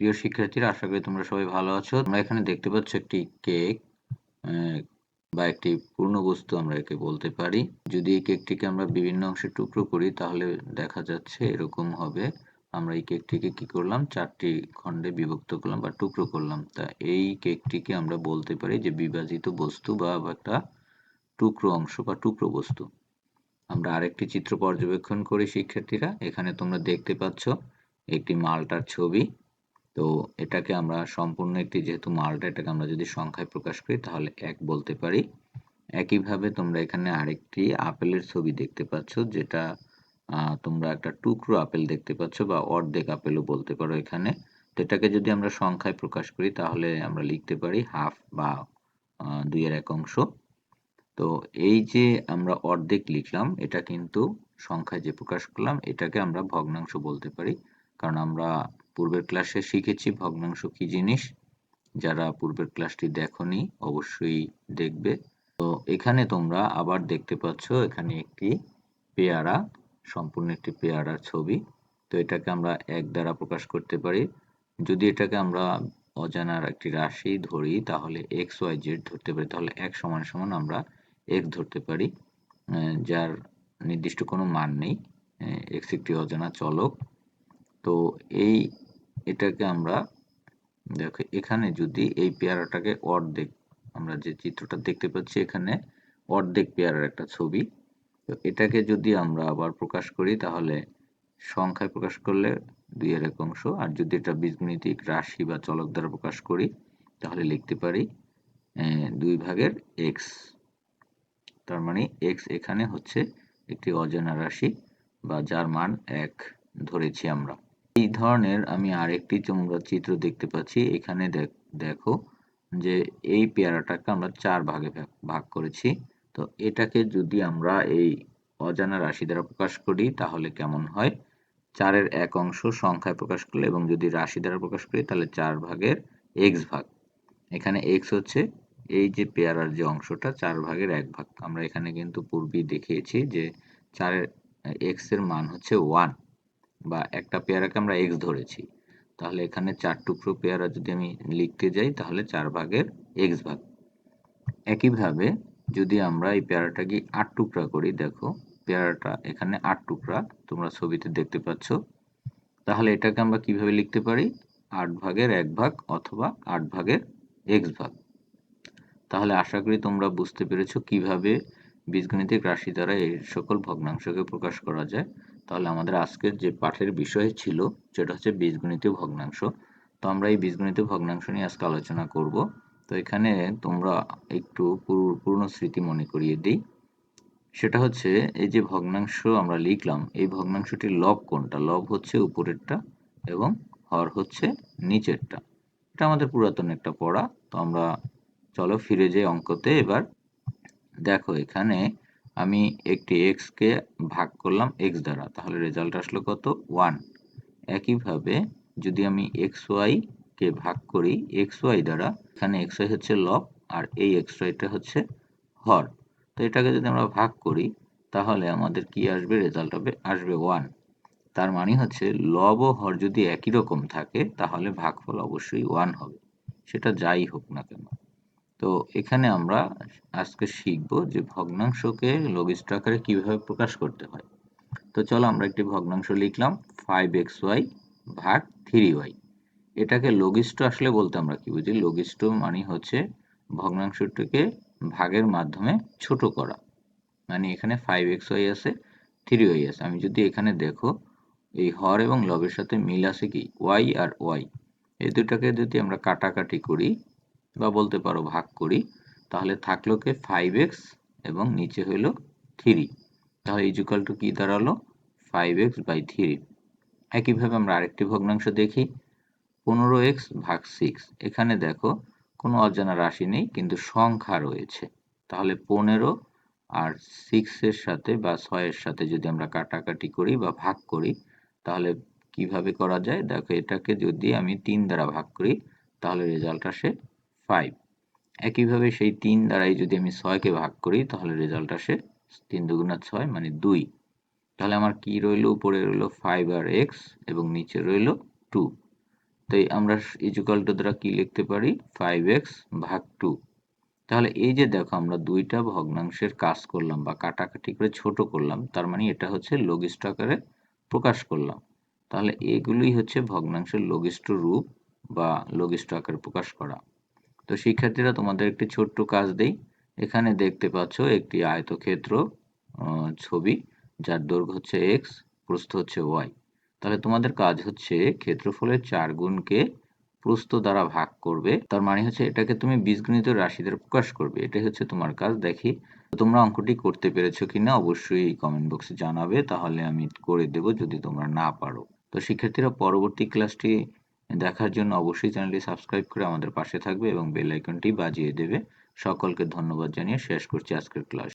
প্রিয় শিক্ষার্থীরা, আশা করি তোমরা সবাই ভালো আছো। তোমরা এখানে দেখতে পাচ্ছ একটি কেক বা একটি পূর্ণ বস্তু আমরা একে বলতে পারি। যদি এই কেকটিকে আমরা বিভিন্ন অংশে টুকরো করি তাহলে দেখা যাচ্ছে এরকম হবে। আমরা এই কেকটিকে কি করলাম, 4টি খণ্ডে বিভক্ত করলাম বা টুকরো করলাম। তা এই কেকটিকে আমরা বলতে পারি যে বিভাজিত বস্তু বা একটা টুকরো অংশ বা টুকরো বস্তু। আমরা আরেকটি চিত্র পর্যবেক্ষণ করি শিক্ষার্থীরা। এখানে তোমরা দেখতে পাচ্ছ একটি মালটার ছবি। তো এটাকে আমরা সম্পূর্ণ একটি, যেহেতু মালটা, এটাকে আমরা যদি সংখ্যায় প্রকাশ করি তাহলে 1 বলতে পারি। একইভাবে তোমরা এখানে আরেকটি আপেলের ছবি দেখতে পাচ্ছ, যেটা তোমরা একটা টুকরো আপেল দেখতে পাচ্ছ বা অর্ধেক আপেলও বলতে পারো এখানে। তো এটাকে যদি আমরা সংখ্যায় প্রকাশ করি তাহলে আমরা লিখতে পারি হাফ বা 2/1 অংশ। তো এই যে আমরা অর্ধেক লিখলাম, এটা কিন্তু সংখ্যায় যে প্রকাশ করলাম এটাকে আমরা ভগ্নাংশ বলতে পারি। কারণ আমরা পূর্বের ক্লাসে শিখেছি ভগ্নাংশ কি জিনিস। যারা পূর্বের ক্লাসটি দেখোনি অবশ্যই দেখবে। তো এখানে তোমরা আবার দেখতে পাচ্ছ এখানে একটি পেয়ারা, সম্পূর্ণ একটি পেয়ারার ছবি। তো এটাকে আমরা 1 দ্বারা প্রকাশ করতে পারি। যদি এটাকে আমরা অজানার একটি রাশি ধরি তাহলে xyz ধরতে পারি, তাহলে 1 সমান সমান আমরা x ধরতে পারি, যার নির্দিষ্ট কোনো মান নেই। x একটি অজানা চলক। তো এটাকে আমরা দেখো, এখানে যদি এই পেয়ারাটাকে অর্ধেক, আমরা যে চিত্রটা দেখতে পাচ্ছি এখানে অর্ধেক পেয়ারার একটা ছবি। তো এটাকে যদি আমরা আবার প্রকাশ করি তাহলে সংখ্যায় প্রকাশ করলে 2/1 অংশ, আর যদি এটা বীজগণিতিক রাশি বা চলক দ্বারা প্রকাশ করি তাহলে লিখতে পারি 2/x। তার মানে x এখানে হচ্ছে একটি অজানা রাশি বা যার মান 1 ধরেছি আমরা। এই ধরনের আমি আরেকটি তোমরা চিত্র দেখতে পাচ্ছি। এখানে দেখো যে এই পেয়ারাটাকে আমরা 4 ভাগে ভাগ করেছি। তো এটাকে যদি আমরা এই অজানা রাশি দ্বারা প্রকাশ করি তাহলে কেমন হয়, 4-এর 1 অংশ সংখ্যায় প্রকাশ করলে এবং যদি রাশি দ্বারা প্রকাশ করি তাহলে 4 ভাগের x ভাগ। এখানে x হচ্ছে এই যে পেয়ারার যে অংশটা, 4 ভাগের 1 ভাগ। আমরা এখানে কিন্তু পূর্বেই দেখিয়েছি যে 4-এর x এর মান হচ্ছে 1 বা একটা পেয়ারাকে আমরা x ধরেছি। তাহলে এখানে 4 টুকরো পেয়ারা যদি আমি লিখতে যাই তাহলে 4 ভাগের x ভাগ। একইভাবে যদি আমরা এই পেয়ারাটাকে 8 টুকরা করি, দেখো পেয়ারাটা এখানে 8 টুকরা তোমরা ছবিতে দেখতে পাচ্ছ। তাহলে এটাকে আমরা কিভাবে লিখতে পারি, 8 ভাগের 1 ভাগ অথবা 8 ভাগের x ভাগ। তাহলে আশা করি তোমরা বুঝতে পেরেছো কিভাবে বীজগণিতিক রাশি দ্বারা এই সকল ভগ্নাংশকে প্রকাশ করা যায়। তাহলে আমাদের আজকের যে পাঠের বিষয় ছিল সেটা হচ্ছে বীজগণিতীয় ভগ্নাংশ। তো আমরা এই বীজগণিতীয় ভগ্নাংশ নিয়ে আজকে আলোচনা করব। তো এখানে তোমরা একটু পুরনো স্মৃতি মনে করিয়ে দিই। সেটা হচ্ছে এই যে ভগ্নাংশ আমরা লিখলাম, এই ভগ্নাংশটির লব কোনটা? লব হচ্ছে উপরেরটা এবং হর হচ্ছে নিচেরটা। এটা আমাদের পুরাতন একটা পড়া। তো আমরা চলো ফিরে যাই অঙ্কতে এবার। দেখো এখানে আমি একটি x কে ভাগ করলাম x দ্বারা, তাহলে রেজাল্ট আসলো কত? 1। একইভাবে যদি আমি xy কে ভাগ করি xy দ্বারা, এখানে xy হচ্ছে লব আর এই xyটা হচ্ছে হর। তো এটাকে যদি আমরা ভাগ করি তাহলে আমাদের কি আসবে? রেজাল্ট আসবে 1। তার মানে হচ্ছে লব ও হর যদি একই রকম থাকে তাহলে ভাগফল অবশ্যই 1 হবে, সেটা যাই হোক না কেন। তো এখানে আমরা আজকে শিখব যে ভগ্নাংশকে লঘিষ্ঠ আকারে কিভাবে প্রকাশ করতে হয়। তো চলো আমরা একটি ভগ্নাংশ লিখলাম 5xy ভাগ 3y। এটাকে লঘিষ্ঠ আসলে বলতে আমরা কি বুঝি? লঘিষ্ঠ মানে হচ্ছে ভগ্নাংশটিকে ভাগের মাধ্যমে ছোট করা। মানে এখানে 5xy আছে, 3y আছে। আমি যদি এখানে দেখো এই হর এবং লবের সাথে মিল আছে কি? y আর y। এই দুটাকে যদি আমরা কাটাকাটি করি বা বলতে পারো ভাগ করি তাহলে থাকলো কে 5x এবং নিচে হইল 3। তাহলে ইকুয়াল টু কি দাঁড়ালো? 5x/3। একইভাবে আমরা আরেকটি ভগ্নাংশ দেখি 15x ভাগ 6। এখানে দেখো কোনো অজানা রাশি নেই কিন্তু সংখ্যা রয়েছে। তাহলে 15 আর 6 এর সাথে বা 6 এর সাথে যদি আমরা কাটাকাটি করি বা ভাগ করি তাহলে কিভাবে করা যায়? দেখো এটাকে যদি আমি 3 দ্বারা ভাগ করি তাহলে রেজাল্ট আসে 5। একইভাবে সেই 3 দ্বারাই যদি আমি 6 কে ভাগ করি তাহলে রেজাল্ট আসে 3 দুগুণা 6 মানে 2। তাহলে আমার কি রইল? উপরে রইল 5 আর x এবং নিচে রইল 2। তাই আমরা ইকুয়াল টু দ্বারা কি লিখতে পারি 5x ভাগ 2। তাহলে এই যে দেখো আমরা দুইটা ভগ্নাংশের কাজ করলাম বা কাটাকাটি করে ছোট করলাম, তার মানে এটা হচ্ছে লঘিষ্ঠ আকারে প্রকাশ করলাম। তাহলে এগুলোই হচ্ছে ভগ্নাংশের লঘিষ্ঠ রূপ বা লঘিষ্ঠ আকারে প্রকাশ করা। তো শিক্ষার্থীরা তোমাদের একটি ছোট্ট কাজ দেই। এখানে দেখতে পাচ্ছ একটি আয়তক্ষেত্র ছবি, যার দৈর্ঘ্য হচ্ছে x, প্রস্থ হচ্ছে y। তাহলে তোমাদের কাজ হচ্ছে ক্ষেত্রফলের 4 গুণকে প্রস্থ দ্বারা ভাগ করবে, তার মানে হচ্ছে এটাকে তুমি বীজগণিত রাশি দ্বারা প্রকাশ করবে। এটাই হচ্ছে তোমার কাজ। দেখি তোমরা অঙ্কটি করতে পেরেছো কিনা, অবশ্যই কমেন্ট বক্সে জানাবে, তাহলে আমি করে দেব যদি তোমরা না পারো। তো শিক্ষার্থীরা পরবর্তী ক্লাসটি দেখার জন্য অবশ্যই চ্যানেলটি সাবস্ক্রাইব করে আমাদের পাশে থাকবে এবং বেল আইকনটি বাজিয়ে দেবে। সকলকে ধন্যবাদ জানিয়ে শেষ করছি আজকের ক্লাস।